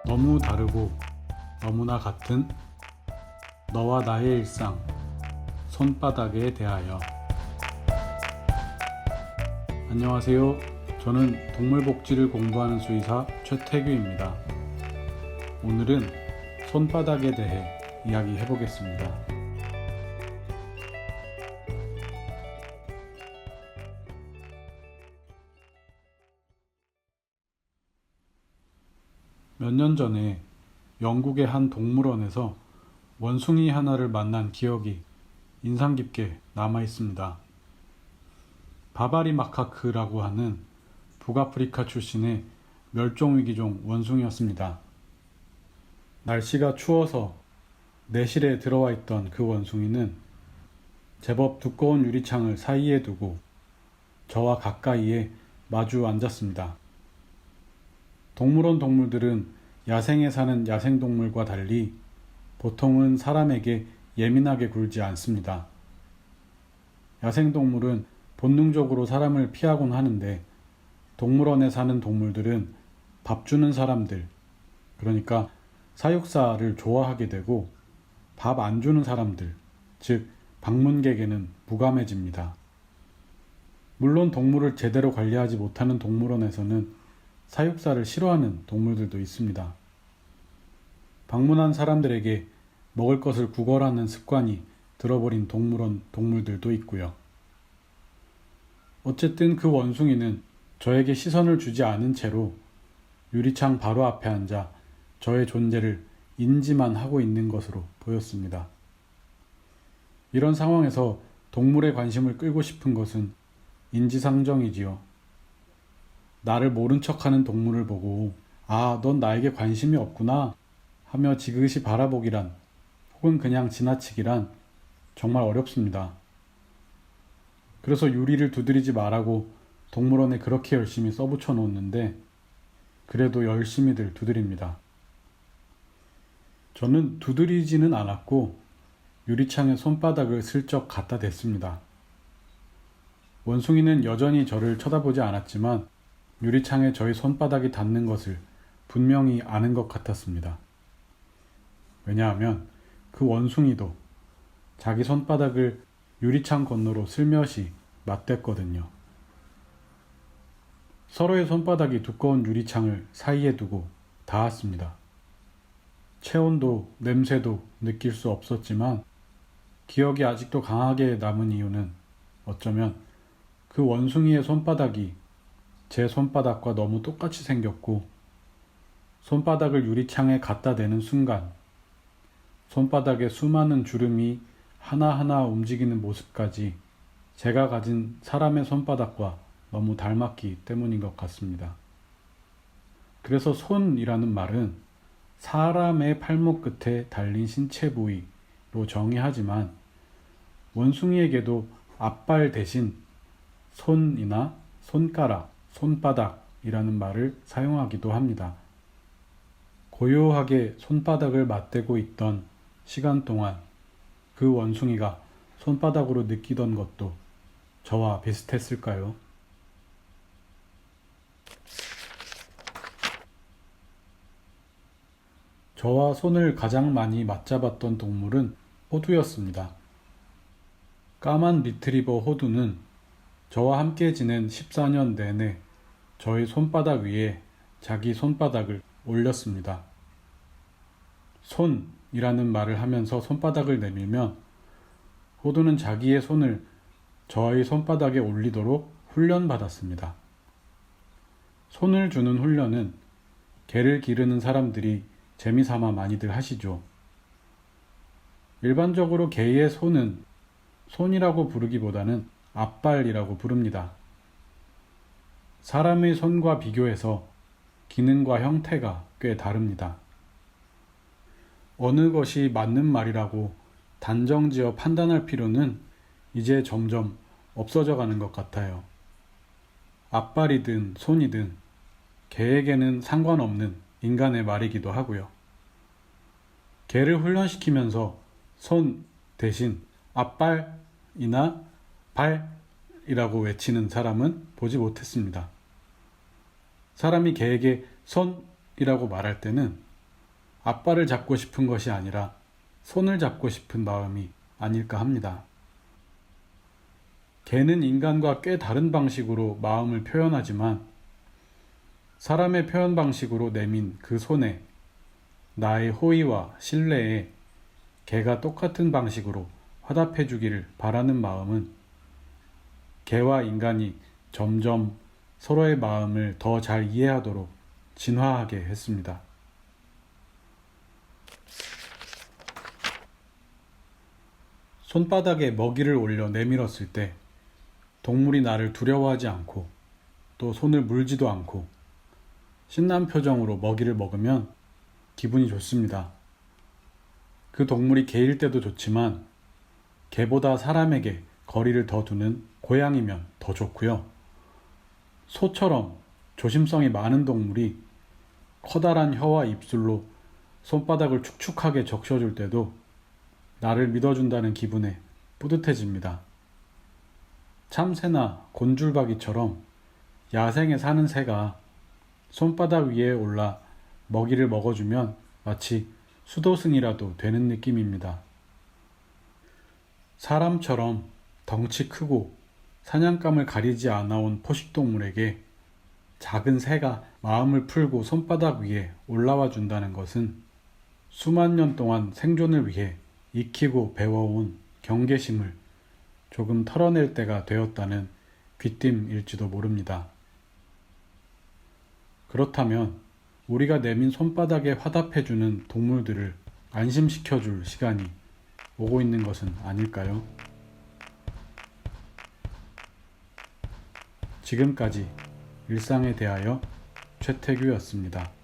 너무 다르고 너무나 같은 너와 나의 일상, 손바닥에 대하여. 안녕하세요. 저는 동물복지를 공부하는 수의사 최태규입니다. 오늘은 손바닥에 대해 이야기해 보겠습니다. 몇 년 전에 영국의 한 동물원에서 원숭이 하나를 만난 기억이 인상 깊게 남아 있습니다. 바바리 마카크라고 하는 북아프리카 출신의 멸종위기종 원숭이였습니다. 날씨가 추워서 내실에 들어와 있던 그 원숭이는 제법 두꺼운 유리창을 사이에 두고 저와 가까이에 마주 앉았습니다. 동물원 동물들은 야생에 사는 야생동물과 달리 보통은 사람에게 예민하게 굴지 않습니다. 야생동물은 본능적으로 사람을 피하곤 하는데 동물원에 사는 동물들은 밥 주는 사람들, 그러니까 사육사를 좋아하게 되고 밥 안 주는 사람들, 즉 방문객에는 무감해집니다. 물론 동물을 제대로 관리하지 못하는 동물원에서는 사육사를 싫어하는 동물들도 있습니다. 방문한 사람들에게 먹을 것을 구걸하는 습관이 들어버린 동물원 동물들도 있고요. 어쨌든 그 원숭이는 저에게 시선을 주지 않은 채로 유리창 바로 앞에 앉아 저의 존재를 인지만 하고 있는 것으로 보였습니다. 이런 상황에서 동물의 관심을 끌고 싶은 것은 인지상정이지요. 나를 모른 척하는 동물을 보고 아, 넌 나에게 관심이 없구나 하며 지그시 바라보기란 혹은 그냥 지나치기란 정말 어렵습니다. 그래서 유리를 두드리지 말라고 동물원에 그렇게 열심히 써붙여 놓았는데 그래도 열심히들 두드립니다. 저는 두드리지는 않았고 유리창에 손바닥을 슬쩍 갖다 댔습니다. 원숭이는 여전히 저를 쳐다보지 않았지만 유리창에 저의 손바닥이 닿는 것을 분명히 아는 것 같았습니다. 왜냐하면 그 원숭이도 자기 손바닥을 유리창 건너로 슬며시 맞댔거든요. 서로의 손바닥이 두꺼운 유리창을 사이에 두고 닿았습니다. 체온도 냄새도 느낄 수 없었지만 기억이 아직도 강하게 남은 이유는 어쩌면 그 원숭이의 손바닥이 제 손바닥과 너무 똑같이 생겼고 손바닥을 유리창에 갖다 대는 순간 손바닥에 수많은 주름이 하나하나 움직이는 모습까지 제가 가진 사람의 손바닥과 너무 닮았기 때문인 것 같습니다. 그래서 손이라는 말은 사람의 팔목 끝에 달린 신체 부위로 정의하지만 원숭이에게도 앞발 대신 손이나 손가락, 손바닥이라는 말을 사용하기도 합니다. 고요하게 손바닥을 맞대고 있던 시간 동안 그 원숭이가 손바닥으로 느끼던 것도 저와 비슷했을까요? 저와 손을 가장 많이 맞잡았던 동물은 호두였습니다. 까만 리트리버 호두는 저와 함께 지낸 14년 내내 저의 손바닥 위에 자기 손바닥을 올렸습니다. 손이라는 말을 하면서 손바닥을 내밀면 호두는 자기의 손을 저의 손바닥에 올리도록 훈련받았습니다. 손을 주는 훈련은 개를 기르는 사람들이 재미삼아 많이들 하시죠. 일반적으로 개의 손은 손이라고 부르기보다는 앞발이라고 부릅니다. 사람의 손과 비교해서 기능과 형태가 꽤 다릅니다. 어느 것이 맞는 말이라고 단정지어 판단할 필요는 이제 점점 없어져 가는 것 같아요. 앞발이든 손이든 개에게는 상관없는 인간의 말이기도 하고요. 개를 훈련시키면서 손 대신 앞발이나 발이라고 외치는 사람은 보지 못했습니다. 사람이 개에게 손이라고 말할 때는 앞발을 잡고 싶은 것이 아니라 손을 잡고 싶은 마음이 아닐까 합니다. 개는 인간과 꽤 다른 방식으로 마음을 표현하지만 사람의 표현 방식으로 내민 그 손에 나의 호의와 신뢰에 개가 똑같은 방식으로 화답해 주기를 바라는 마음은 개와 인간이 점점 서로의 마음을 더 잘 이해하도록 진화하게 했습니다. 손바닥에 먹이를 올려 내밀었을 때 동물이 나를 두려워하지 않고 또 손을 물지도 않고 신난 표정으로 먹이를 먹으면 기분이 좋습니다. 그 동물이 개일 때도 좋지만 개보다 사람에게 거리를 더 두는 고양이면 더 좋고요. 소처럼 조심성이 많은 동물이 커다란 혀와 입술로 손바닥을 축축하게 적셔줄 때도 나를 믿어준다는 기분에 뿌듯해집니다. 참새나 곤줄박이처럼 야생에 사는 새가 손바닥 위에 올라 먹이를 먹어주면 마치 수도승이라도 되는 느낌입니다. 사람처럼 덩치 크고 사냥감을 가리지 않아온 포식동물에게 작은 새가 마음을 풀고 손바닥 위에 올라와 준다는 것은 수만 년 동안 생존을 위해 익히고 배워온 경계심을 조금 털어낼 때가 되었다는 귀띔일지도 모릅니다. 그렇다면 우리가 내민 손바닥에 화답해주는 동물들을 안심시켜줄 시간이 오고 있는 것은 아닐까요? 지금까지 일상에 대하여 최태규였습니다.